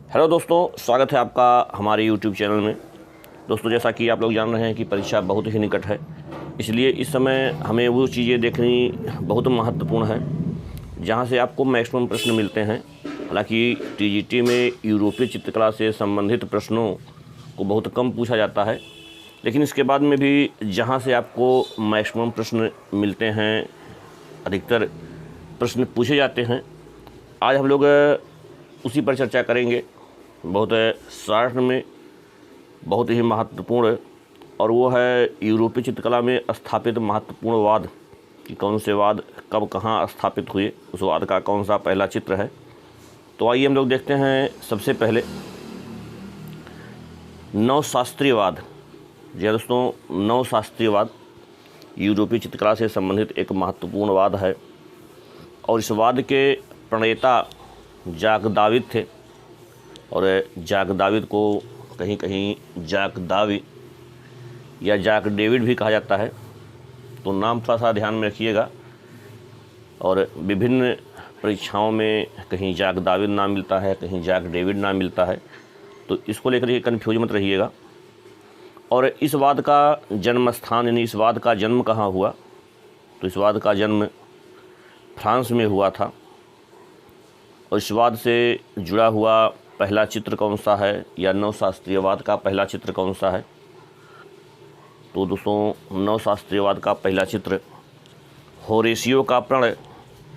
Hello दोस्तों, स्वागत है आपका हमारे यूट्यूब चैनल में। दोस्तों, जैसा कि आप लोग जान रहे हैं कि परीक्षा बहुत ही निकट है, इसलिए इस समय हमें वो चीज़ें देखनी बहुत महत्वपूर्ण है जहां से आपको मैक्सिमम प्रश्न मिलते हैं। हालांकि टीजीटी में यूरोपीय चित्रकला से संबंधित प्रश्नों को बहुत कम पूछा जाता है, लेकिन इसके बाद में भी जहां से आपको मैक्सिमम प्रश्न मिलते हैं, अधिकतर प्रश्न पूछे जाते हैं, आज हम लोग उसी पर चर्चा करेंगे। बहुत शॉर्ट में, बहुत ही महत्वपूर्ण, और वो है यूरोपीय चित्रकला में स्थापित महत्वपूर्ण वाद कि कौन से वाद कब कहाँ स्थापित हुए, उस वाद का कौन सा पहला चित्र है। तो आइए हम लोग देखते हैं सबसे पहले नवशास्त्रीयवाद। जी हाँ दोस्तों, नवशास्त्रीयवाद यूरोपीय चित्रकला से संबंधित एक महत्वपूर्ण वाद है और इस वाद के प्रणेता जाक दाविद थे। और जाक दाविद को कहीं कहीं जाक दावी या जाक डेविड भी कहा जाता है, तो नाम थोड़ा सा ध्यान में रखिएगा। और विभिन्न परीक्षाओं में कहीं जाक दाविद नाम मिलता है, कहीं जाक डेविड नाम मिलता है, तो इसको लेकर के कन्फ्यूज मत रहिएगा। और इस वाद का जन्म स्थान, यानी इस वाद का जन्म कहाँ हुआ, तो इस वाद का जन्म फ्रांस में हुआ था। और इस वाद से जुड़ा हुआ पहला चित्र कौन सा है, या नवशास्त्रीयवाद का पहला चित्र कौन सा है, तो दोस्तों नवशास्त्रीयवाद का पहला चित्र होरेशियो का प्रण,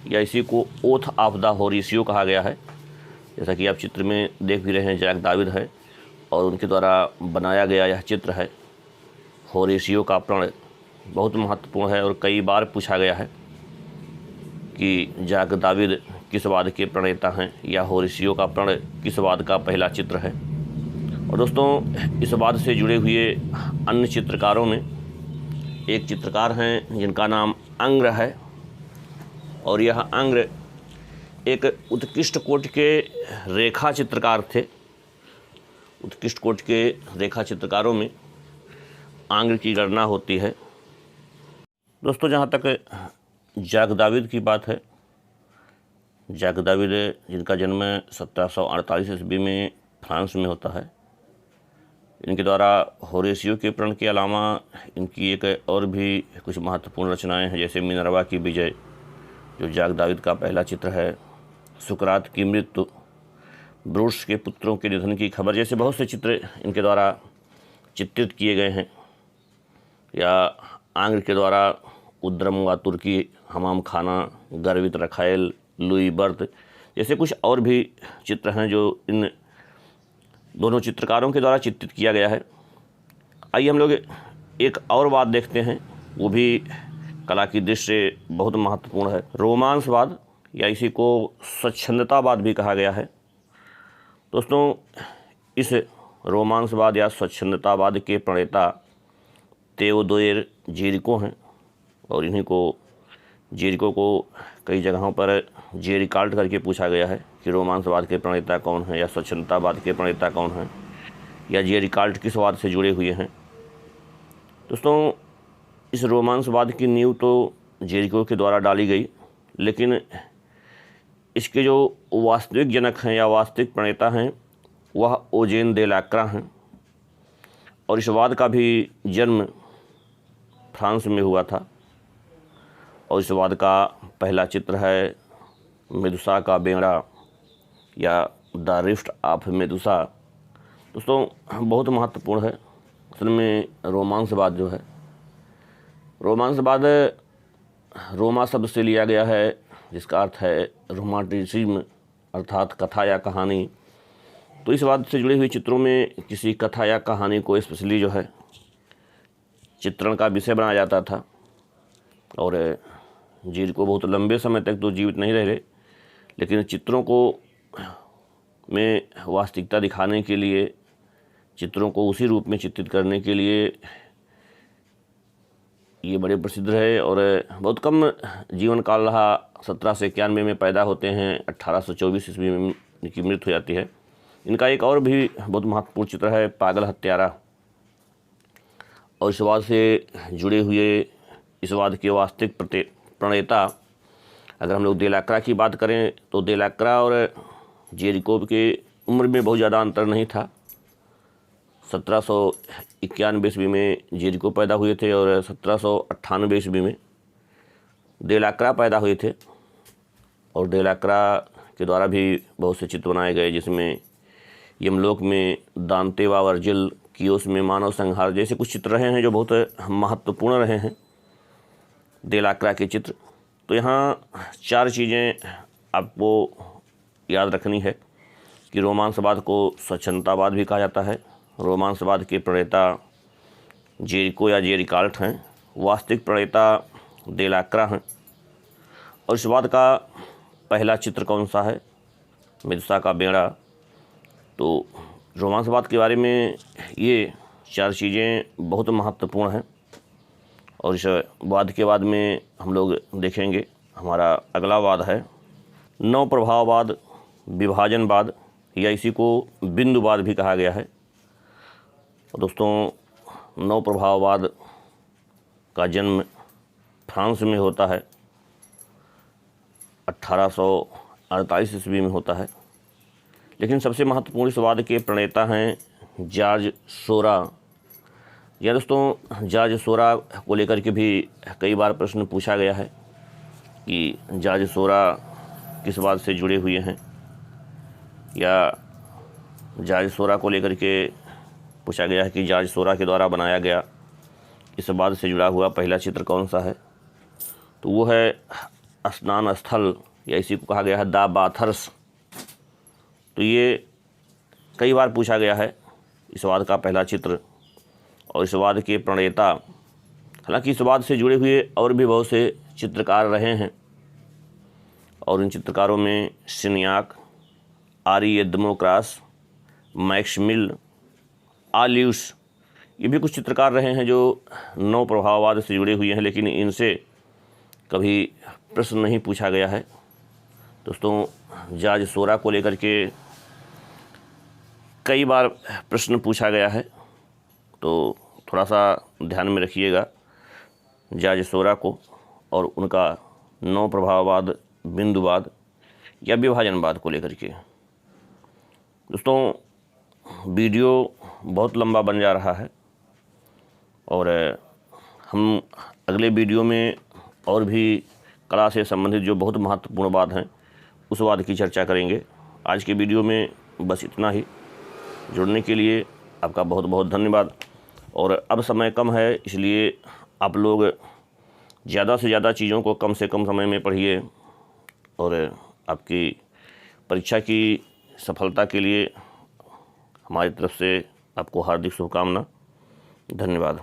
या इसी को ओथ ऑफ द होरेशियो कहा गया है। जैसा कि आप चित्र में देख भी रहे हैं, जाक दाविद है और उनके द्वारा बनाया गया यह चित्र है होरेशियो का प्रण। बहुत महत्वपूर्ण है और कई बार पूछा गया है कि जाक दाविद किस वाद के प्रणेता हैं, या होरेशियो का प्रण किस वाद का पहला चित्र है। और दोस्तों, इस वाद से जुड़े हुए अन्य चित्रकारों में एक चित्रकार हैं जिनका नाम अंग्र है, और यह अंग्र एक उत्कृष्ट कोटि के रेखा चित्रकार थे। उत्कृष्ट कोटि के रेखा चित्रकारों में अंग्र की गणना होती है। दोस्तों, जहाँ तक जाक दाविद की बात है, जाक दाविद जिनका जन्म 1748 ईस्वी में फ्रांस में होता है, इनके द्वारा होरेशियो के प्रण के अलावा इनकी एक और भी कुछ महत्वपूर्ण रचनाएं हैं, जैसे मिनर्वा की विजय जो जाक दाविद का पहला चित्र है, सुकरात की मृत्यु, ब्रूस के पुत्रों के निधन की खबर, जैसे बहुत से चित्र इनके द्वारा चित्रित किए गए हैं। या आंग्र के द्वारा उद्रम व तुर्की, हमाम खाना, गर्वित रखायल, लुई बर्थ, जैसे कुछ और भी चित्र हैं जो इन दोनों चित्रकारों के द्वारा चित्रित किया गया है। आइए हम लोग एक और वाद देखते हैं, वो भी कला की दृष्टि से बहुत महत्वपूर्ण है, रोमांसवाद, या इसी को स्वच्छंदतावाद भी कहा गया है। दोस्तों, इस रोमांसवाद या स्वच्छंदतावाद के प्रणेता तेओदोर जेरिको हैं, और इन्हीं को जेरिको को कई जगहों पर जेरिकाल्ट करके पूछा गया है कि रोमांसवाद के प्रणेता कौन हैं, या स्वच्छंदतावाद के प्रणेता कौन हैं, या जेरिकाल्ट किस वाद से जुड़े हुए हैं। दोस्तों, इस रोमांसवाद की नींव तो जेरिको के द्वारा डाली गई, लेकिन इसके जो वास्तविक जनक हैं या वास्तविक प्रणेता हैं वह ओजेन दे लैक्रा हैं। और इस वाद का भी जन्म फ्रांस में हुआ था। और इस वाद का पहला चित्र है मेदुसा का बेड़ा, या द रिफ्ट ऑफ मेदुसा। दोस्तों, बहुत महत्वपूर्ण है। असल में रोमांसवाद जो है, रोमांसवाद रोमा शब्द से लिया गया है, जिसका अर्थ है रोमांटिसिज्म, अर्थात कथा या कहानी। तो इस वाद से जुड़ी हुई चित्रों में किसी कथा या कहानी को स्पेशली जो है चित्रण का विषय बनाया जाता था। और जेरिको बहुत लंबे समय तक तो जीवित नहीं रहे, लेकिन चित्रों को में वास्तविकता दिखाने के लिए, चित्रों को उसी रूप में चित्रित करने के लिए ये बड़े प्रसिद्ध है। और बहुत कम जीवन काल रहा, 1791 में पैदा होते हैं, 1824 ईस्वी में इनकी मृत्यु हो जाती है। इनका एक और भी बहुत महत्वपूर्ण चित्र है पागल हत्यारा। और इस वाद से जुड़े हुए इस वाद के वास्तविक प्रणेता, अगर हम लोग दे लैक्रा की बात करें तो दे लैक्रा और जेरिको के उम्र में बहुत ज़्यादा अंतर नहीं था। 1791 ईस्वी में जेरिको पैदा हुए थे और 1798 ईस्वी में डेलाक्रा पैदा हुए थे। और डेलाक्रा के द्वारा भी बहुत से चित्र बनाए गए, जिसमें यमलोक में दांते व वर्जिल, कियोस में मानव संहार जैसे कुछ चित्र रहे हैं जो बहुत महत्वपूर्ण रहे हैं डेलाक्रा के चित्र। तो यहाँ 4 चीज़ें आपको याद रखनी है कि रोमांसवाद को स्वच्छंदतावाद भी कहा जाता है। रोमांसवाद के प्रणेता जेरिको या जेरिकाल्ट हैं, वास्तविक प्रणेता डेलाक्रा हैं। और इस वाद का पहला चित्र कौन सा है? मेदुसा का बेड़ा। तो रोमांसवाद के बारे में ये 4 चीज़ें बहुत महत्वपूर्ण हैं। और इस वाद के बाद में हम लोग देखेंगे हमारा अगला वाद है नव प्रभाववाद, विभाजनवाद, या इसी को बिंदुवाद भी कहा गया है। दोस्तों, नव प्रभाववाद का जन्म फ्रांस में होता है, 1848 ईस्वी में होता है। लेकिन सबसे महत्वपूर्ण इस वाद के प्रणेता हैं जॉर्ज सोरा। या दोस्तों, जॉर्ज सोरा को लेकर के भी कई बार प्रश्न पूछा गया है कि जॉर्ज सोरा किस वाद से जुड़े हुए हैं, या जॉर्ज सोरा को लेकर के पूछा गया है कि जॉर्ज सोरा के द्वारा बनाया गया इस वाद से जुड़ा हुआ पहला चित्र कौन सा है। तो वो है स्नान स्थल, या इसी को कहा गया है द बाथर्स। तो ये कई बार पूछा गया है इस वाद का पहला चित्र। और इस वाद के प्रणेता, हालांकि इस वाद से जुड़े हुए और भी बहुत से चित्रकार रहे हैं, और इन चित्रकारों में सिनियाक, आरी डेमोक्रास, मैक्स मिल, आलियस, ये भी कुछ चित्रकार रहे हैं जो नव प्रभाववाद से जुड़े हुए हैं, लेकिन इनसे कभी प्रश्न नहीं पूछा गया है। दोस्तों, जॉर्ज सोरा को लेकर के कई बार प्रश्न पूछा गया है, तो थोड़ा सा ध्यान में रखिएगा जॉर्ज सोरा को और उनका नव प्रभाववाद, बिंदुवाद या विभाजनवाद को लेकर के। दोस्तों, वीडियो बहुत लंबा बन जा रहा है और हम अगले वीडियो में और भी कला से संबंधित जो बहुत महत्वपूर्ण बात हैं उस वाद की चर्चा करेंगे। आज के वीडियो में बस इतना ही। जुड़ने के लिए आपका बहुत बहुत धन्यवाद। और अब समय कम है, इसलिए आप लोग ज़्यादा से ज़्यादा चीज़ों को कम से कम समय में पढ़िए और आपकी परीक्षा की सफलता के लिए हमारी तरफ से आपको हार्दिक शुभकामना। धन्यवाद।